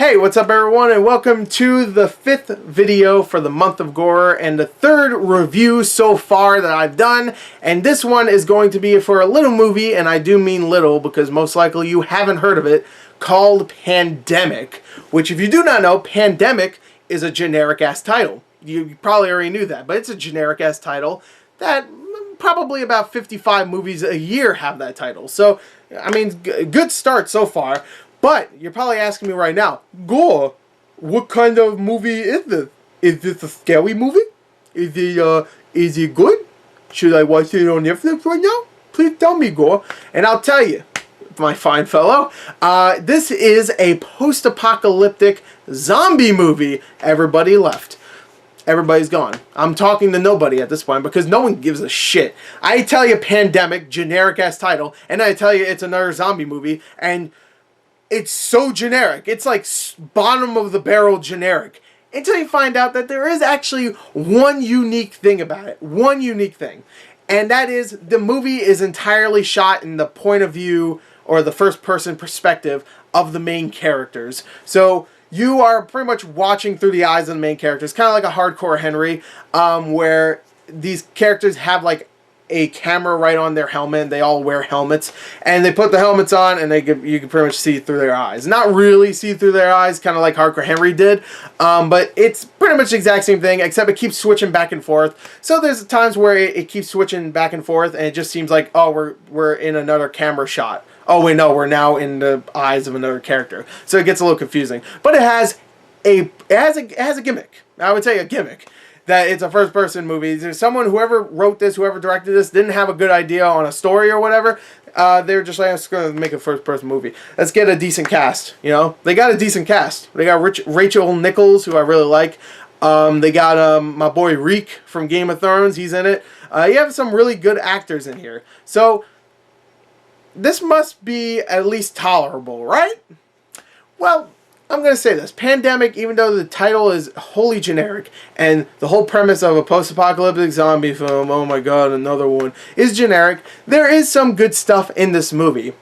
Hey, what's up everyone, and welcome to the 5th video for the month of Gorror and the 3rd review so far that I've done. And this one is going to be for a little movie, and I do mean little because most likely you haven't heard of it, called Pandemic. Which, if you do not know, Pandemic is a generic ass title. You probably already knew that, but it's a generic ass title that probably about 55 movies a year have that title. So, I mean, good start so far. But you're probably asking me right now, Gorror, what kind of movie is this? Is this a scary movie? Is it good? Should I watch it on Netflix right now? Please tell me, Gorror, and I'll tell you, my fine fellow. This is a post-apocalyptic zombie movie. Everybody left. Everybody's gone. I'm talking to nobody at this point because no one gives a shit. I tell you Pandemic, generic ass title, and I tell you it's another zombie movie, and it's so generic. It's like bottom of the barrel generic. Until you find out that there is actually one unique thing about it. One unique thing. And that is the movie is entirely shot in the point of view or the first person perspective of the main characters. So you are pretty much watching through the eyes of the main characters. Kind of like a Hardcore Henry, where these characters have like a camera right on their helmet. They all wear helmets, and they put the helmets on, and you can pretty much see through their eyes. Not really see through their eyes, kind of like Hardcore Henry did, but it's pretty much the exact same thing, except it keeps switching back and forth. So there's times where it keeps switching back and forth, and it just seems like, oh, we're in another camera shot. Oh wait, no, we're now in the eyes of another character. So it gets a little confusing, but it has a gimmick. I would say a gimmick. That it's a first-person movie. There's whoever wrote this, whoever directed this, didn't have a good idea on a story or whatever. They were just like, let's go make a first-person movie. Let's get a decent cast, you know? They got a decent cast. They got Rachel Nichols, who I really like. They got my boy Reek from Game of Thrones. He's in it. You have some really good actors in here. So, this must be at least tolerable, right? Well, I'm going to say this. Pandemic, even though the title is wholly generic, and the whole premise of a post-apocalyptic zombie film, oh my god, another one, is generic, there is some good stuff in this movie.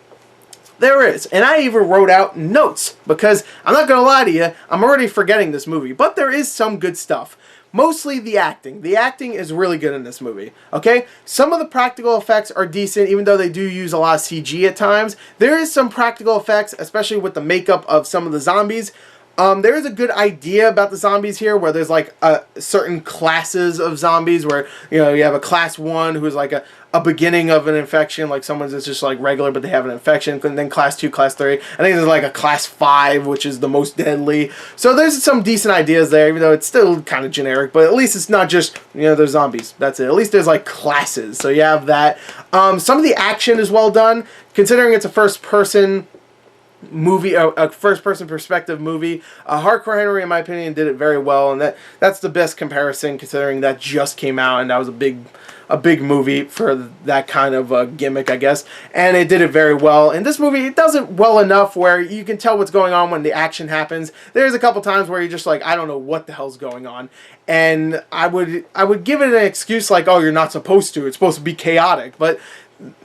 There is. And I even wrote out notes, because I'm not going to lie to you, I'm already forgetting this movie, but there is some good stuff. Mostly the acting. The acting is really good in this movie, okay? Some of the practical effects are decent, even though they do use a lot of CG at times. There is some practical effects, especially with the makeup of some of the zombies. There is a good idea about the zombies here, where there's like certain classes of zombies, where you have a class 1 who's like a beginning of an infection, like someone's that's just like regular but they have an infection, and then class 2, class 3. I think there's like a class 5, which is the most deadly. So there's some decent ideas there, even though it's still kind of generic, but at least it's not just, there's zombies. That's it. At least there's like classes, so you have that. Some of the action is well done, considering it's a first-person movie, a first-person perspective movie. Hardcore Henry, in my opinion, did it very well, and that's the best comparison, considering that just came out, and that was a big movie for that kind of gimmick, I guess, and it did it very well. In this movie, it does it well enough where you can tell what's going on when the action happens. There's a couple times where you're just like, I don't know what the hell's going on, and I would give it an excuse like, oh, you're not supposed to. It's supposed to be chaotic, but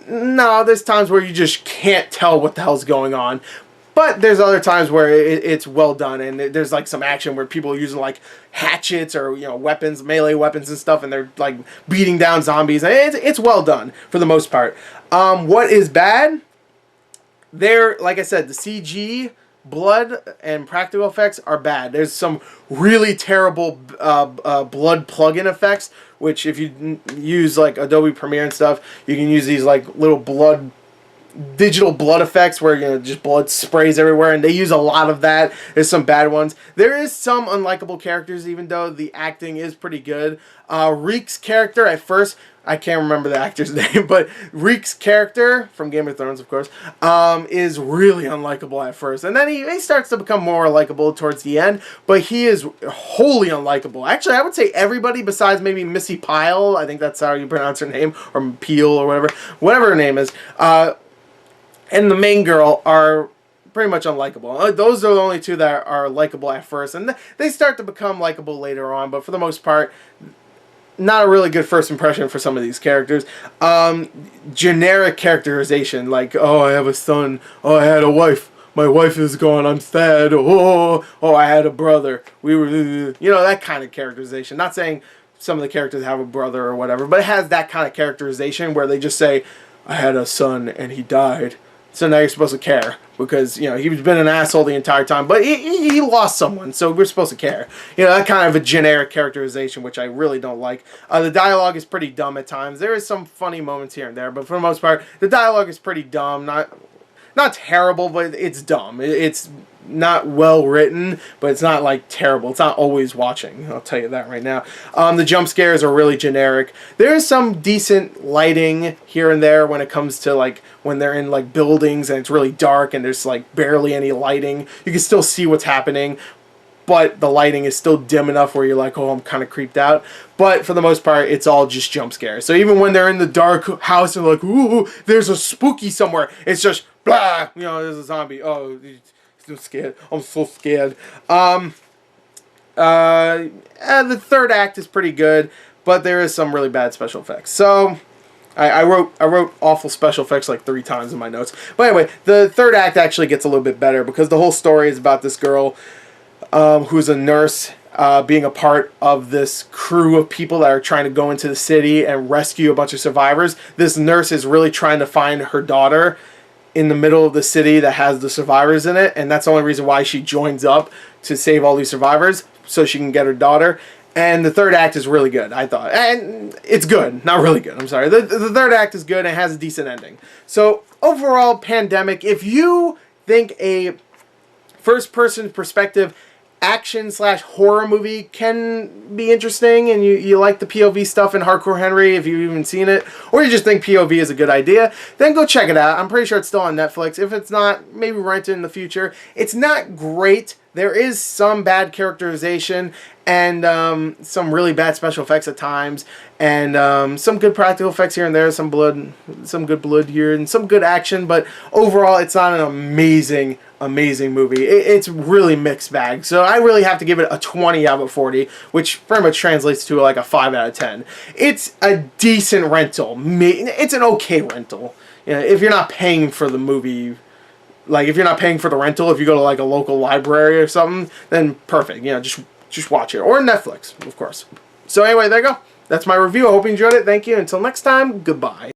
no, there's times where you just can't tell what the hell's going on. But there's other times where it's well done, and there's like some action where people are using like hatchets or weapons, melee weapons and stuff, and they're like beating down zombies. And it's well done for the most part. What is bad? Like I said, the CG, blood, and practical effects are bad. There's some really terrible blood plug-in effects, which if you use like Adobe Premiere and stuff, you can use these like little digital blood effects where just blood sprays everywhere, and they use a lot of that. There's some bad ones. There is some unlikable characters, even though the acting is pretty good. Reek's character, at first, I can't remember the actor's name, but Reek's character, from Game of Thrones, of course, is really unlikable at first. And then he starts to become more likable towards the end, but he is wholly unlikable. Actually, I would say everybody besides maybe Missy Pyle, I think that's how you pronounce her name, or Peel, or whatever her name is, and the main girl are pretty much unlikable. Those are the only two that are likable at first, and they start to become likable later on, but for the most part, not a really good first impression for some of these characters. Generic characterization, like, oh, I have a son, oh, I had a wife, my wife is gone, I'm sad, oh, I had a brother, we were, you know, that kind of characterization. Not saying some of the characters have a brother or whatever, but it has that kind of characterization where they just say, I had a son and he died. So now you're supposed to care because, you know, he's been an asshole the entire time, but he lost someone, so we're supposed to care. You know, that kind of a generic characterization, which I really don't like. The dialogue is pretty dumb at times. There is some funny moments here and there, but for the most part, the dialogue is pretty dumb. Not terrible, but it's dumb. It's not well written, but it's not like terrible. It's not always watching. I'll tell you that right now. The jump scares are really generic. There is some decent lighting here and there when it comes to like when they're in like buildings and it's really dark and there's like barely any lighting. You can still see what's happening, but the lighting is still dim enough where you're like, oh, I'm kind of creeped out. But for the most part, it's all just jump scares. So even when they're in the dark house and like, ooh, there's a spooky somewhere, it's just blah, you know, there's a zombie. Oh, I'm scared. I'm so scared. The third act is pretty good, but there is some really bad special effects. So I wrote awful special effects like 3 times in my notes. But anyway, the third act actually gets a little bit better because the whole story is about this girl who's a nurse being a part of this crew of people that are trying to go into the city and rescue a bunch of survivors. This nurse is really trying to find her daughter in the middle of the city that has the survivors in it, and that's the only reason why she joins up to save all these survivors so she can get her daughter. And the third act is really good, I thought. And it's good, not really good, I'm sorry. The third act is good and it has a decent ending. So overall, Pandemic, if you think a first-person perspective action/horror movie can be interesting and you like the POV stuff in Hardcore Henry, if you've even seen it, or you just think POV is a good idea, then go check it out. I'm pretty sure it's still on Netflix. If it's not, maybe rent it in the future. It's not great. There is some bad characterization and some really bad special effects at times, and some good practical effects here and there, some good blood here, and some good action, but overall it's not an amazing movie. It's really mixed bag. So I really have to give it a 20 out of 40, which pretty much translates to like a 5 out of 10. It's a decent rental. It's an okay rental. You know, if you're not paying for the movie, like if you're not paying for the rental, if you go to like a local library or something, then perfect. You know, just watch it. Or Netflix, of course. So anyway, there you go. That's my review. I hope you enjoyed it. Thank you. Until next time, goodbye.